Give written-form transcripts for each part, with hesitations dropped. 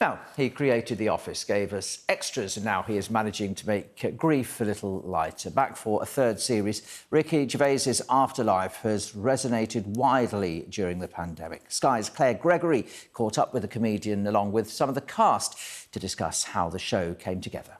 Now, he created The Office, gave us extras, and now he is managing to make grief a little lighter. Back for a third series, Ricky Gervais's afterlife has resonated widely during the pandemic. Sky's Claire Gregory caught up with the comedian along with some of the cast to discuss how the show came together.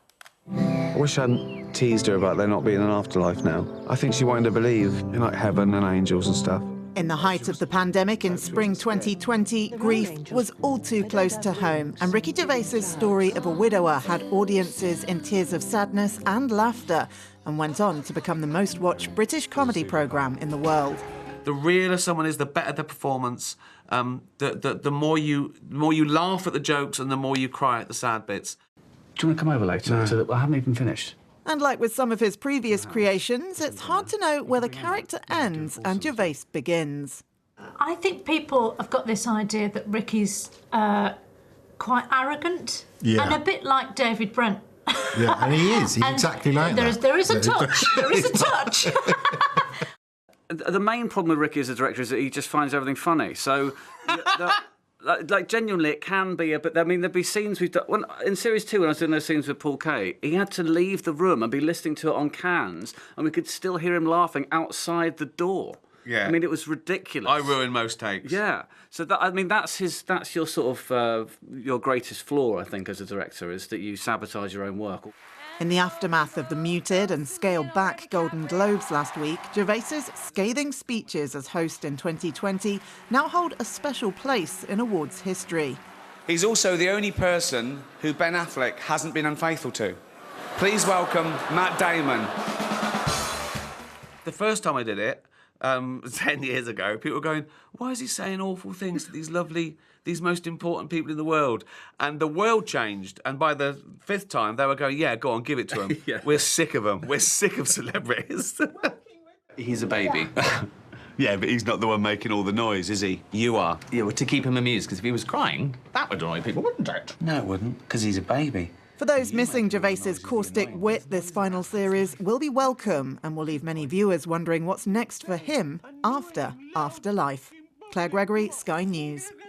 I wish I hadn't teased her about there not being an afterlife now. I think she wanted to believe in, like, heaven and angels and stuff. In the height of the pandemic in spring 2020, grief was all too close to home, and Ricky Gervais's story of a widower had audiences in tears of sadness and laughter, and went on to become the most watched British comedy programme in the world. The realer someone is, the better the performance. The more you laugh at the jokes and the more you cry at the sad bits. Do you want to come over later? No. So that I haven't even finished. And like with some of his previous creations, it's hard to know where the character ends and Gervais begins. I think people have got this idea that Ricky's quite arrogant and a bit like David Brent. Yeah, and he is. He's exactly like that. There is a touch. There is a touch. The main problem with Ricky as a director is that he just finds everything funny. So, like genuinely, it can be a bit. I mean, there'd be scenes we've done in series 2 when I was doing those scenes with Paul Kay. He had to leave the room and be listening to it on cans, and we could still hear him laughing outside the door. Yeah. I mean, it was ridiculous. I ruin most takes. Yeah. So that's your sort of your greatest flaw, I think, as a director, is that you sabotage your own work. In the aftermath of the muted and scaled-back Golden Globes last week, Gervais's scathing speeches as host in 2020 now hold a special place in awards history. He's also the only person who Ben Affleck hasn't been unfaithful to. Please welcome Matt Damon. The first time I did it, 10 years ago, people were going, why is he saying awful things to these most important people in the world? And the world changed, and by the 5th time, they were going, yeah, go on, give it to him. Yeah. We're sick of them. We're sick of celebrities. He's a baby. Yeah, but he's not the one making all the noise, is he? You are. Yeah, well, to keep him amused, because if he was crying, that would annoy people, wouldn't it? No, it wouldn't, because he's a baby. For those missing Gervais's caustic wit, this final series will be welcome and will leave many viewers wondering what's next for him after Afterlife. Claire Gregory, Sky News.